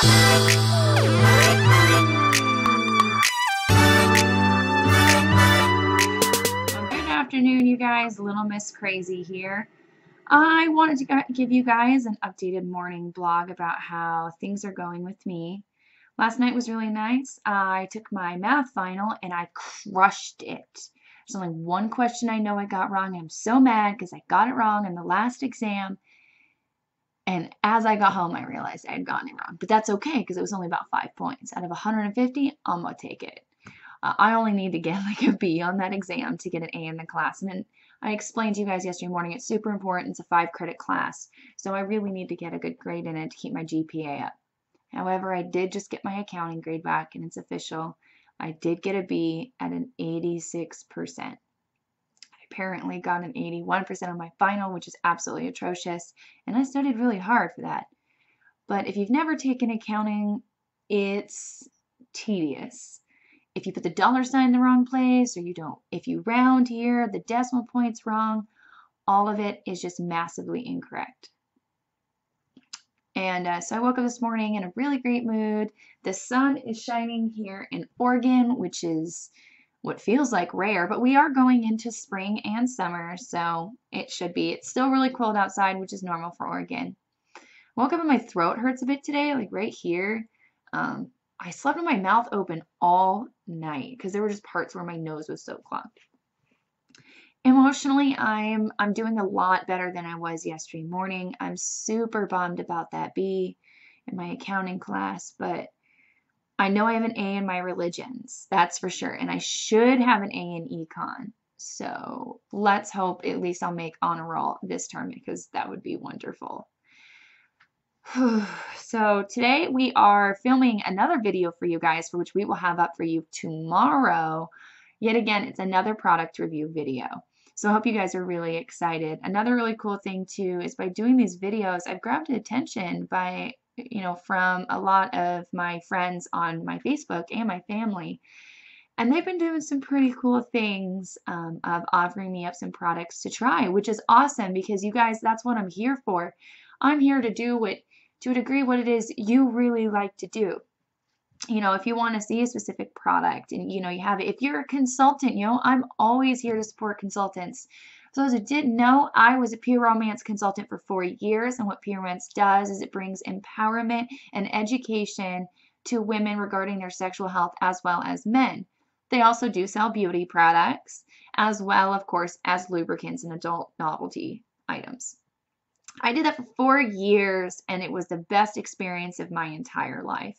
Well, good afternoon, you guys. Little Miss Crazy here. I wanted to give you guys an updated morning blog about how things are going with me. Last night was really nice. I took my math final and I crushed it. There's only one question I know I got wrong. I'm so mad because I got it wrong in the last exam. And as I got home, I realized I had gotten it wrong. But that's okay because it was only about 5 points. Out of 150, I'm going to take it. I only need to get like a B on that exam to get an A in the class. And then I explained to you guys yesterday morning, it's super important. It's a 5-credit class. So I really need to get a good grade in it to keep my GPA up. However, I did just get my accounting grade back and it's official. I did get a B at an 86%. I apparently got an 81% on my final, which is absolutely atrocious. And I studied really hard for that. But if you've never taken accounting, it's tedious. If you put the dollar sign in the wrong place, or if you round here, the decimal point's wrong, all of it is just massively incorrect. And so I woke up this morning in a really great mood. The sun is shining here in Oregon, which is what feels like rare, but we are going into spring and summer, so it should be. It's still really cold outside, which is normal for Oregon. Woke up and my throat hurts a bit today, like right here. I slept with my mouth open all night because there were just parts where my nose was so clogged. Emotionally, I'm doing a lot better than I was yesterday morning. I'm super bummed about that B in my accounting class, but I know I have an A in my religions, that's for sure, and I should have an A in econ. So let's hope at least I'll make honor roll this term because that would be wonderful. So today we are filming another video for you guys, for which we will have up for you tomorrow. Yet again, it's another product review video. So I hope you guys are really excited. Another really cool thing too is by doing these videos, I've grabbed attention by, from a lot of my friends on my Facebook and my family. And they've been doing some pretty cool things of offering me up some products to try, which is awesome because you guys, that's what I'm here for. I'm here to do to a degree what it is you really like to do. If you want to see a specific product and you have it, if you're a consultant, I'm always here to support consultants. For those who didn't know, I was a peer romance consultant for 4 years, and what peer romance does is it brings empowerment and education to women regarding their sexual health as well as men. They also do sell beauty products as well, of course, as lubricants and adult novelty items. I did that for 4 years, and it was the best experience of my entire life.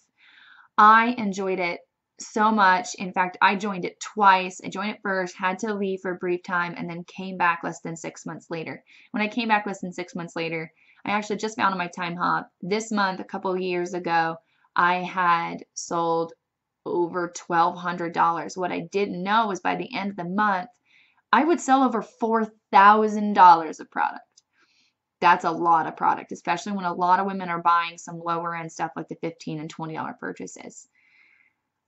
I enjoyed it so much. In fact, I joined it twice. I joined it first, had to leave for a brief time, and then came back less than 6 months later. When I came back less than 6 months later, I actually just found on my time hop this month, a couple of years ago, I had sold over $1,200. What I didn't know was by the end of the month, I would sell over $4,000 of product. That's a lot of product, especially when a lot of women are buying some lower end stuff like the $15 and $20 purchases.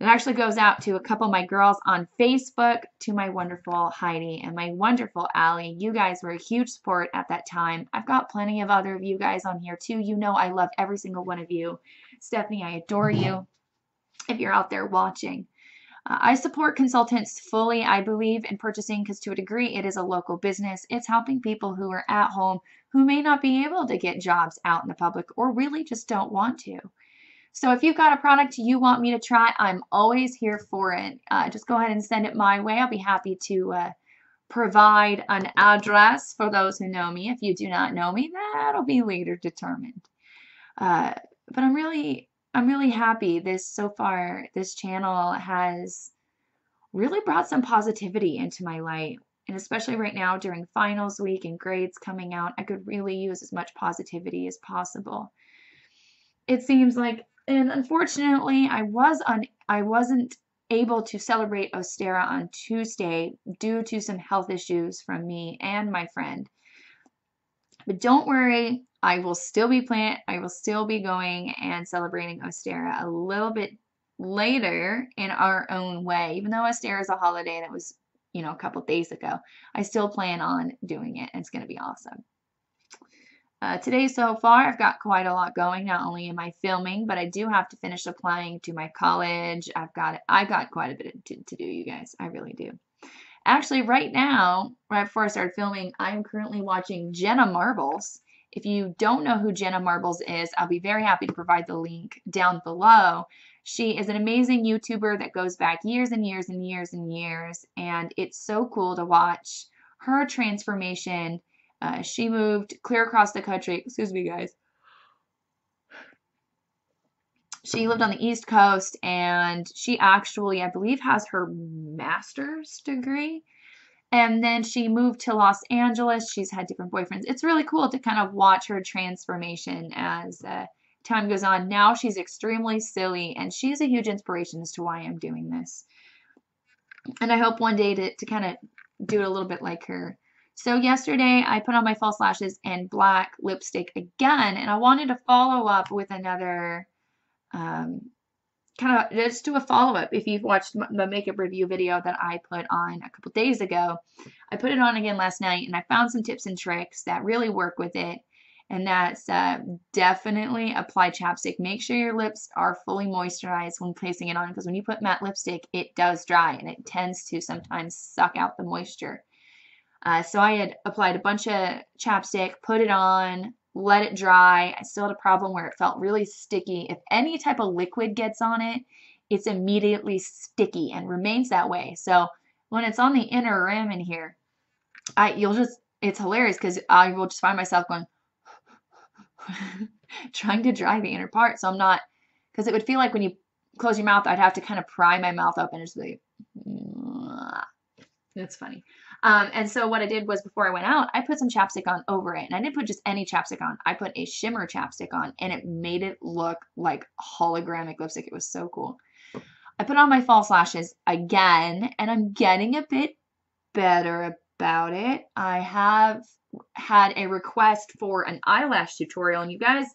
It actually goes out to a couple of my girls on Facebook, to my wonderful Heidi and my wonderful Allie. You guys were a huge support at that time. I've got plenty of other of you guys on here too. I love every single one of you. Stephanie, I adore you if you're out there watching. I support consultants fully, I believe, in purchasing because to a degree it is a local business. It's helping people who are at home who may not be able to get jobs out in the public or really just don't want to. So if you've got a product you want me to try, I'm always here for it. Just go ahead and send it my way. I'll be happy to provide an address for those who know me. If you do not know me, that'll be later determined. But I'm really happy so far this channel has really brought some positivity into my life. And especially right now during finals week and grades coming out, I could really use as much positivity as possible. It seems like, and unfortunately, I wasn't able to celebrate Ostera on Tuesday due to some health issues from me and my friend. But don't worry, I will still be going and celebrating Ostera a little bit later in our own way. Even though Ostera is a holiday that was, a couple days ago, I still plan on doing it, and it's going to be awesome. Today so far, I've got quite a lot going. Not only am I filming, but I do have to finish applying to my college. I've got quite a bit to do, you guys. I really do. Actually, right now, right before I started filming, I'm currently watching Jenna Marbles. If you don't know who Jenna Marbles is, I'll be very happy to provide the link down below. She is an amazing YouTuber that goes back years and years and years and years, and it's so cool to watch her transformation. She moved clear across the country. Excuse me, guys. She lived on the East Coast, and she actually, I believe, has her master's degree. And then she moved to Los Angeles. She's had different boyfriends. It's really cool to kind of watch her transformation as time goes on. Now she's extremely silly, and she's a huge inspiration as to why I'm doing this. And I hope one day to kind of do it a little bit like her. So yesterday I put on my false lashes and black lipstick again, and I wanted to follow up with another kind of just do a follow-up. If you've watched the makeup review video that I put on a couple days ago, I put it on again last night, and I found some tips and tricks that really work with it. And that's definitely apply chapstick. Make sure your lips are fully moisturized when placing it on, because when you put matte lipstick, it does dry, and it tends to sometimes suck out the moisture. So I had applied a bunch of chapstick, put it on, let it dry. I still had a problem where it felt really sticky. If any type of liquid gets on it, it's immediately sticky and remains that way. So when it's on the inner rim in here, it's hilarious because I will just find myself going, trying to dry the inner part. So I'm not, because it would feel like when you close your mouth, I'd have to kind of pry my mouth open and just be like, it's funny. And so what I did was before I went out, I put some chapstick on over it. And I didn't put just any chapstick on. I put a shimmer chapstick on, and it made it look like holographic lipstick. It was so cool. I put on my false lashes again, and I'm getting a bit better about it. I have had a request for an eyelash tutorial, and you guys,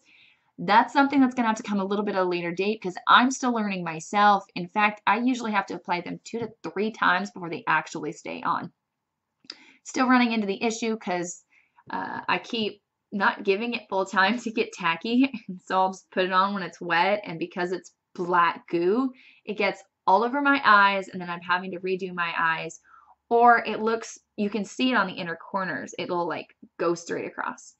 that's something that's going to have to come a little bit at a later date because I'm still learning myself. In fact, I usually have to apply them 2 to 3 times before they actually stay on. Still running into the issue because I keep not giving it full time to get tacky. So I'll just put it on when it's wet, and because it's black goo, it gets all over my eyes, and then I'm having to redo my eyes. Or it looks, you can see it on the inner corners. It'll like go straight across.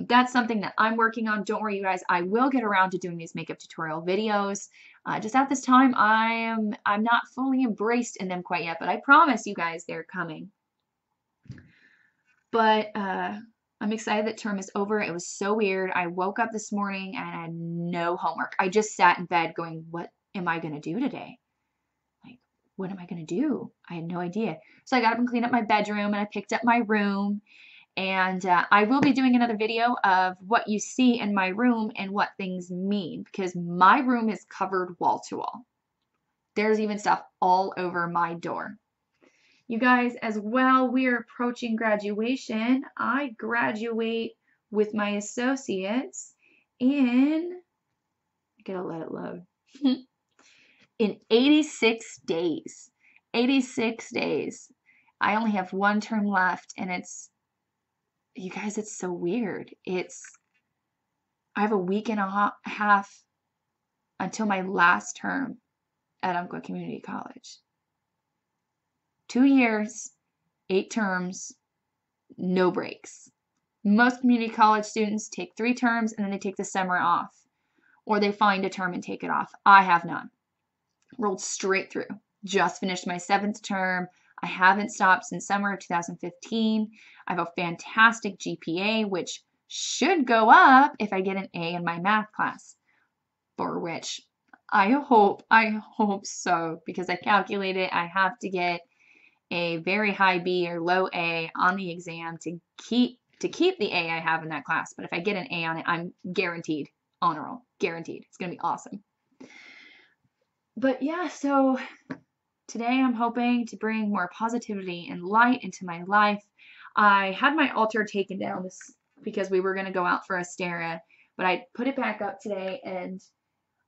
That's something that I'm working on. Don't worry, you guys. I will get around to doing these makeup tutorial videos. Just at this time, I'm not fully embraced in them quite yet, but I promise you guys they're coming. But I'm excited that term is over. It was so weird. I woke up this morning and I had no homework. I just sat in bed going, what am I going to do today? Like, what am I going to do? I had no idea. So I got up and cleaned up my bedroom, and I picked up my room. And I will be doing another video of what you see in my room and what things mean, because my room is covered wall to wall. There's even stuff all over my door. You guys, as well, we are approaching graduation. I graduate with my associates in, I gotta let it load, in 86 days. 86 days. I only have 1 term left, and it's, you guys, it's so weird. I have a week and a half until my last term at Umpqua Community College. 2 years, 8 terms, no breaks. Most community college students take 3 terms and then they take the summer off, or they find a term and take it off. I have none. Rolled straight through. Just finished my 7th term. I haven't stopped since summer of 2015. I have a fantastic GPA, which should go up if I get an A in my math class, for which I hope so, because I calculated I have to get a very high B or low A on the exam to keep the A I have in that class. But if I get an A on it, I'm guaranteed honor roll. Guaranteed. It's going to be awesome. But yeah, so today I'm hoping to bring more positivity and light into my life. I had my altar taken down because we were going to go out for Astera, but I put it back up today, and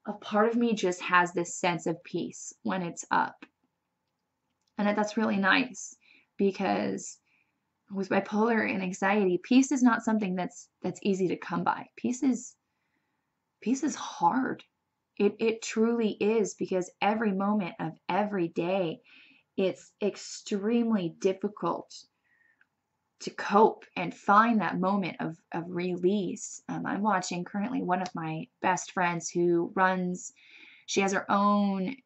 a part of me just has this sense of peace when it's up. And that's really nice, because with bipolar and anxiety, peace is not something that's easy to come by. Peace is hard. It truly is, because every moment of every day, it's extremely difficult to cope and find that moment of release. I'm watching currently one of my best friends who she has her own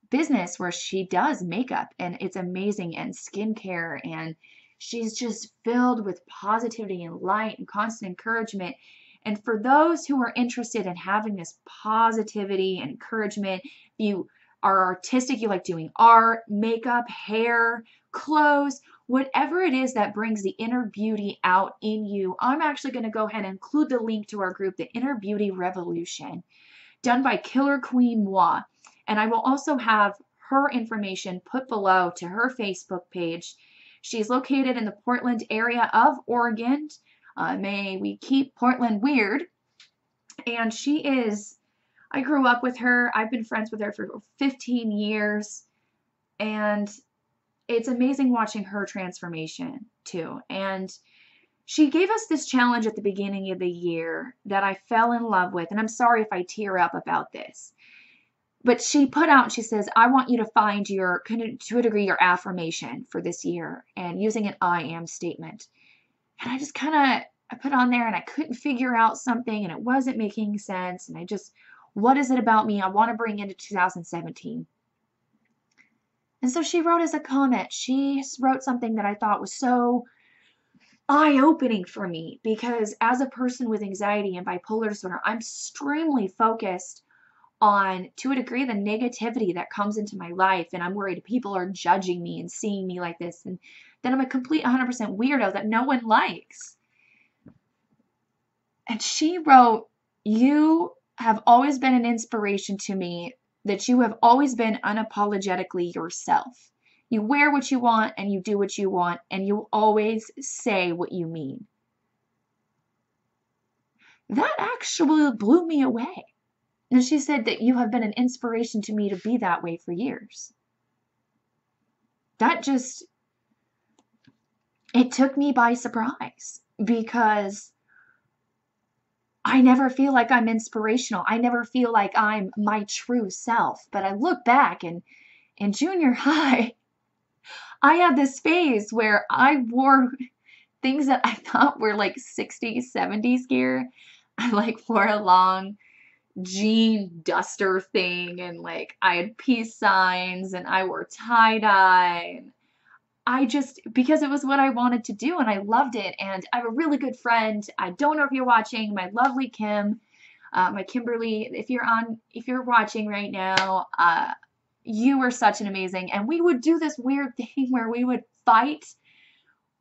business where she does makeup, and it's amazing, and skincare, and she's just filled with positivity and light and constant encouragement. And for those who are interested in having this positivity and encouragement, you are artistic, you like doing art, makeup, hair, clothes, whatever it is that brings the inner beauty out in you, I'm actually going to go ahead and include the link to our group, the Inner Beauty Revolution, done by Killer Queen Moi. And I will also have her information put below to her Facebook page. She's located in the Portland area of Oregon. May we keep Portland weird. And I grew up with her. I've been friends with her for 15 years. And it's amazing watching her transformation too. And she gave us this challenge at the beginning of the year that I fell in love with. And I'm sorry if I tear up about this. But she put out, she says, I want you to find to a degree, your affirmation for this year, and using an I am statement. And I just I put on there, and I couldn't figure out something, and it wasn't making sense. And what is it about me I want to bring into 2017? And so she wrote as a comment, she wrote something that I thought was so eye-opening for me, because as a person with anxiety and bipolar disorder, I'm extremely focused on, to a degree, the negativity that comes into my life, and I'm worried people are judging me and seeing me like this, and then I'm a complete 100% weirdo that no one likes. And she wrote, you have always been an inspiration to me, that you have always been unapologetically yourself. You wear what you want, and you do what you want, and you always say what you mean. That actually blew me away. And she said that you have been an inspiration to me to be that way for years. It took me by surprise, because I never feel like I'm inspirational. I never feel like I'm my true self. But I look back, and in junior high, I had this phase where I wore things that I thought were like 60s, 70s gear. I wore a long jean duster thing, and I had peace signs, and I wore tie-dye. Because it was what I wanted to do, and I loved it. And I have a really good friend, I don't know if you're watching, my lovely Kim, my Kimberly, if you're watching right now, you were such an amazing, and we would do this weird thing where we would fight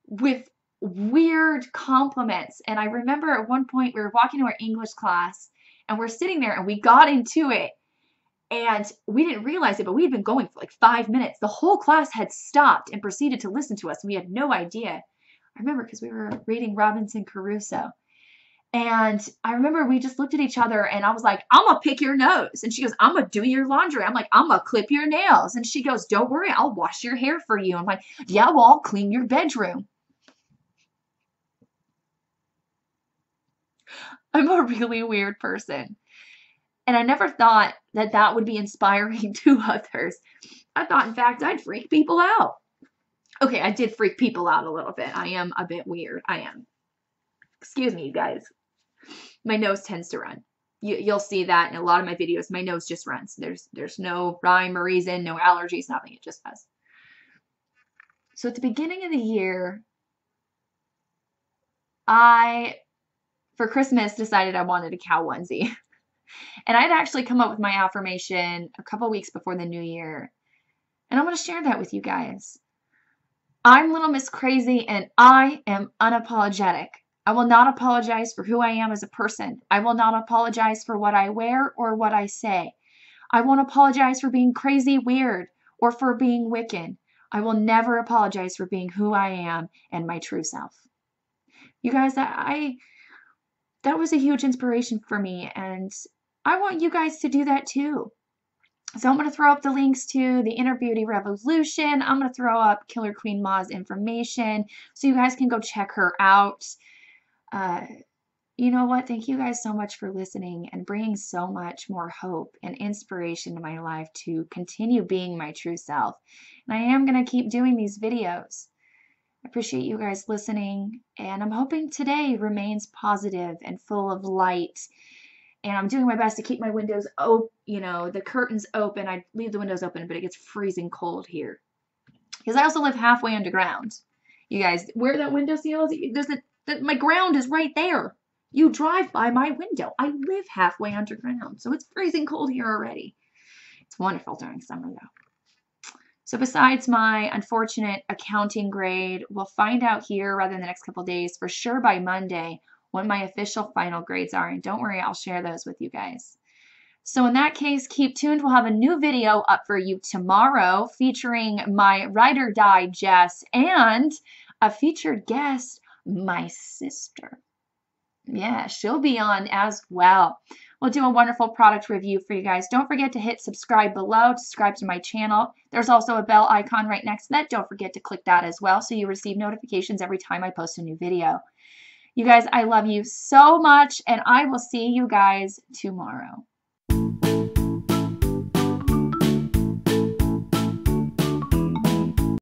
with weird compliments. And I remember at one point we were walking to our English class, and we're sitting there, and we got into it, and we didn't realize it, but we had been going for 5 minutes. The whole class had stopped and proceeded to listen to us. We had no idea. I remember, because we were reading Robinson Crusoe. And I remember we just looked at each other, and I was like, I'm going to pick your nose. And she goes, I'm going to do your laundry. I'm like, I'm going to clip your nails. And she goes, don't worry, I'll wash your hair for you. I'm like, yeah, well, I'll clean your bedroom. I'm a really weird person. And I never thought that that would be inspiring to others. I thought, in fact, I'd freak people out. Okay, I did freak people out a little bit. I am a bit weird. I am. Excuse me, you guys. My nose tends to run. You'll see that in a lot of my videos. My nose just runs. There's no rhyme or reason, no allergies, nothing. It just does. So at the beginning of the year, for Christmas, decided I wanted a cow onesie. And I'd actually come up with my affirmation a couple weeks before the new year. And I want to share that with you guys. I'm Little Miss Crazy, and I am unapologetic. I will not apologize for who I am as a person. I will not apologize for what I wear or what I say. I won't apologize for being crazy, weird, or for being wicked. I will never apologize for being who I am and my true self. You guys, that was a huge inspiration for me, and I want you guys to do that too. So I'm going to throw up the links to the Inner Beauty Revolution. I'm going to throw up Killer Queen Ma's information so you guys can go check her out. You know what? Thank you guys so much for listening and bringing so much more hope and inspiration to my life to continue being my true self. And I am going to keep doing these videos. I appreciate you guys listening, and I'm hoping today remains positive and full of light. And I'm doing my best to keep my windows open, the curtains open. I leave the windows open, but it gets freezing cold here. Because I also live halfway underground. You guys, where that window sill is, my ground is right there. You drive by my window. I live halfway underground, so it's freezing cold here already. It's wonderful during summer, though. So besides my unfortunate accounting grade, we'll find out here rather than the next couple days, for sure by Monday, what my official final grades are. And don't worry, I'll share those with you guys. So in that case, keep tuned. We'll have a new video up for you tomorrow featuring my ride or die, Jess, and a featured guest, my sister. Yeah, she'll be on as well. We'll do a wonderful product review for you guys. Don't forget to hit subscribe below, subscribe to my channel. There's also a bell icon right next to that. Don't forget to click that as well so you receive notifications every time I post a new video. You guys, I love you so much, and I will see you guys tomorrow.